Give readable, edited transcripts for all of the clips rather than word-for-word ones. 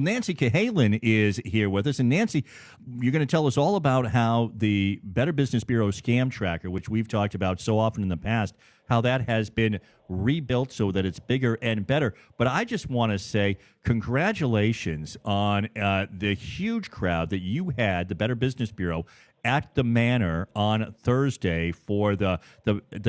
Nancy Cahalen is here with us. And Nancy, you're going to tell us all about how the Better Business Bureau scam tracker, which we've talked about so often in the past, how that has been rebuilt so that it's bigger and better. But I just want to say congratulations on the huge crowd that you had, the Better Business Bureau, at the Manor on Thursday for the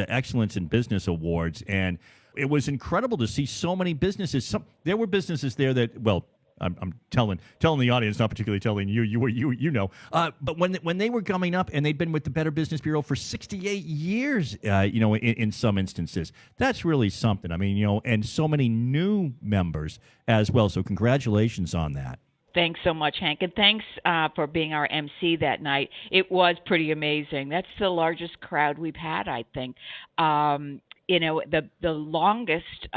Excellence in Business Awards. And it was incredible to see so many businesses. There were businesses there that, well, I'm telling the audience, not particularly telling you. You know. But when they were coming up and they'd been with the Better Business Bureau for 68 years, in some instances, that's really something. I mean, and so many new members as well. So congratulations on that. Thanks so much, Hank, and thanks for being our MC that night. It was pretty amazing. That's the largest crowd we've had, I think. The longest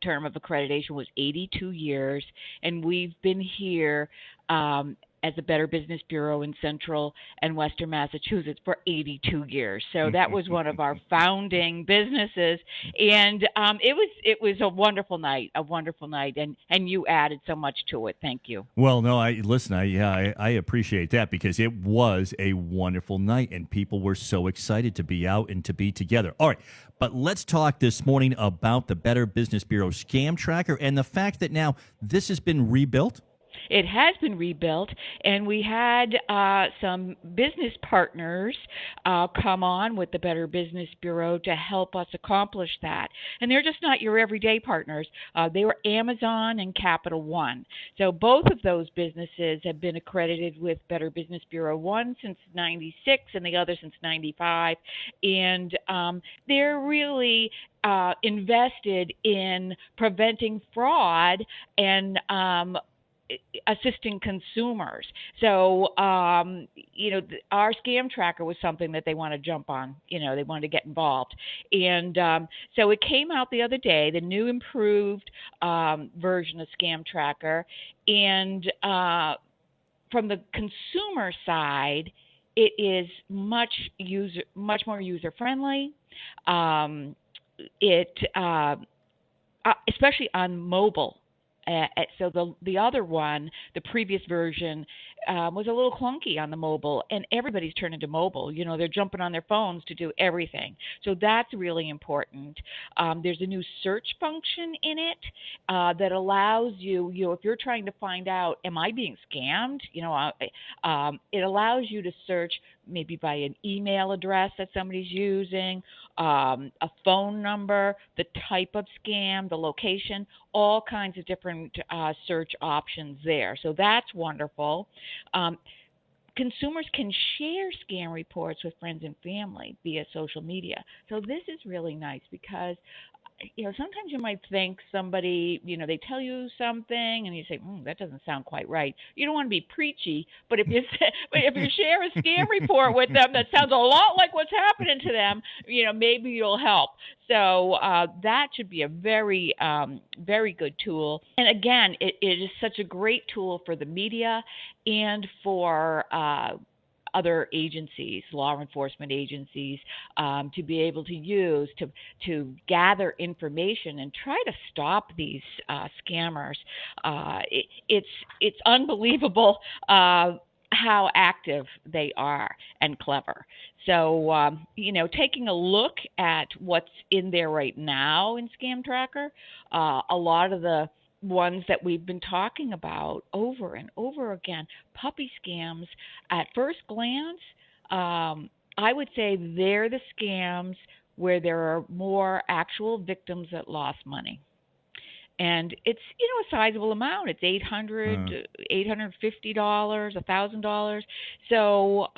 term of accreditation was 82 years, and we've been here as the Better Business Bureau in Central and Western Massachusetts for 82 years. So that was one of our founding businesses, and it was a wonderful night, and you added so much to it. Thank you. Well, no, I appreciate that because it was a wonderful night, and people were so excited to be out and to be together. All right, but let's talk this morning about the Better Business Bureau scam tracker and the fact that now this has been rebuilt. It has been rebuilt, and we had some business partners come on with the Better Business Bureau to help us accomplish that. And they're just not your everyday partners. They were Amazon and Capital One. So both of those businesses have been accredited with Better Business Bureau, one since 96 and the other since 95. And they're really invested in preventing fraud and assisting consumers. So, our scam tracker was something that they want to jump on. They wanted to get involved. And so it came out the other day, the new improved version of scam tracker. And from the consumer side, it is much more user-friendly. Especially on mobile. So the other one, the previous version, was a little clunky on the mobile, and everybody's turning to mobile. They're jumping on their phones to do everything. So that's really important. There's a new search function in it that allows you, if you're trying to find out, am I being scammed? It allows you to search maybe by an email address that somebody's using, a phone number, the type of scam, the location, all kinds of different search options there. So that's wonderful. Consumers can share scam reports with friends and family via social media. So this is really nice because sometimes you might think somebody, they tell you something and you say, that doesn't sound quite right. You don't want to be preachy, but if you share a scam report with them that sounds a lot like what's happening to them, maybe you'll help. So that should be a very, very good tool. And again, it is such a great tool for the media and for other agencies, law enforcement agencies, to be able to use to gather information and try to stop these scammers. It's unbelievable how active they are and clever. So, taking a look at what's in there right now in Scam Tracker, a lot of the ones that we've been talking about over and over again, puppy scams, at first glance, I would say they're the scams where there are more actual victims that lost money. And it's, a sizable amount. It's $850, $1,000. So,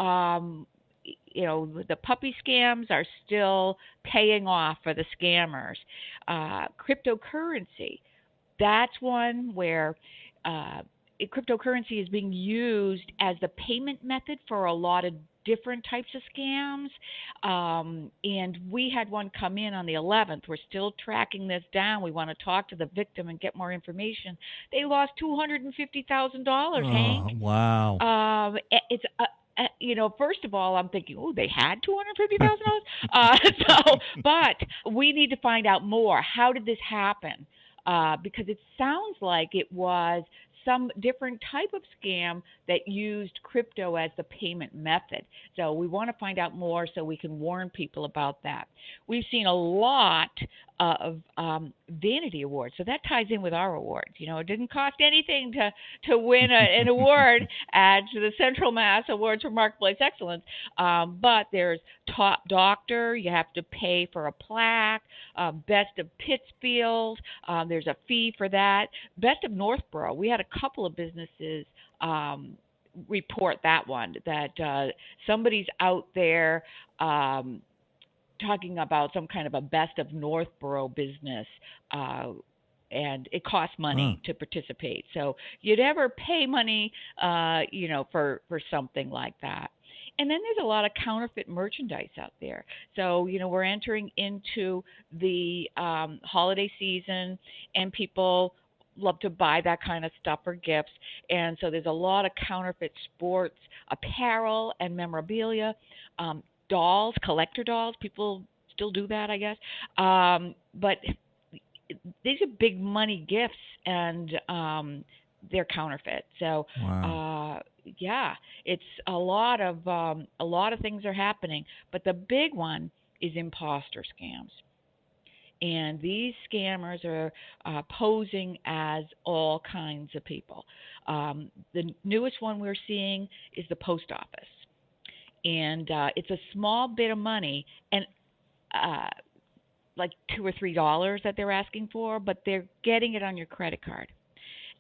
the puppy scams are still paying off for the scammers. Cryptocurrency, that's one where cryptocurrency is being used as the payment method for a lot of different types of scams. And we had one come in on the 11th. We're still tracking this down. We want to talk to the victim and get more information. They lost $250,000, Hank. Wow. It's first of all, I'm thinking, they had $250,000. But we need to find out more. How did this happen? Because it sounds like it was some different type of scam that used crypto as the payment method. So we want to find out more so we can warn people about that. We've seen a lot of vanity awards, so that ties in with our awards. It didn't cost anything to win an award at the Central Mass Awards for Marketplace Excellence, but there's top doctor, you have to pay for a plaque, best of Pittsfield, there's a fee for that. Best of Northborough, we had a couple of businesses report that one, that somebody's out there talking about some kind of a best of Northborough business, and it costs money to participate. So you'd ever pay money, for something like that. And then there's a lot of counterfeit merchandise out there. So, we're entering into the holiday season, and people love to buy that kind of stuff for gifts. And so there's a lot of counterfeit sports apparel and memorabilia, dolls, collector dolls. People still do that, I guess. But these are big money gifts, and they're counterfeit. So, yeah, it's a lot of things are happening. But the big one is imposter scams. And these scammers are posing as all kinds of people. The newest one we're seeing is the post office. And it's a small bit of money, and like $2 or $3 that they're asking for, but they're getting it on your credit card.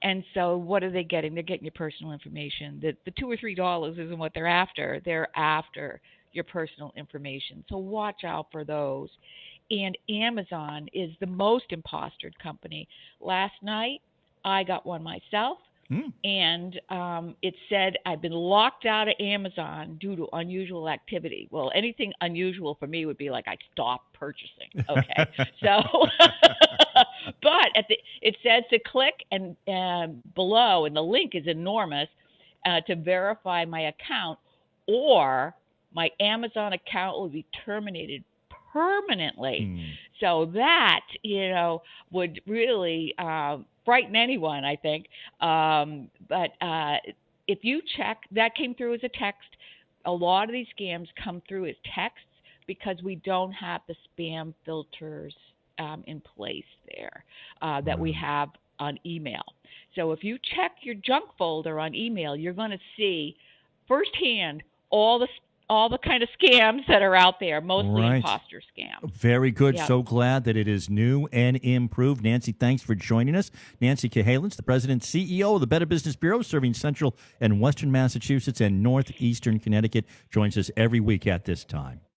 And so what are they getting? They're getting your personal information. The $2 or $3 isn't what they're after. They're after your personal information. So watch out for those. And Amazon is the most impostered company. Last night, I got one myself. And it said I've been locked out of Amazon due to unusual activity. Well, anything unusual for me would be like I stopped purchasing. Okay, so but it says to click and below, and the link is enormous, to verify my account, or my Amazon account will be terminated permanently. So that would really frighten anyone, I think. But if you check, that came through as a text. A lot of these scams come through as texts because we don't have the spam filters in place there that we have on email. So if you check your junk folder on email, you're going to see firsthand all the kind of scams that are out there, mostly imposter scams. Very good. Yep. So glad that it is new and improved. Nancy, thanks for joining us. Nancy Cahalen, the president CEO of the Better Business Bureau, serving Central and Western Massachusetts and Northeastern Connecticut, joins us every week at this time.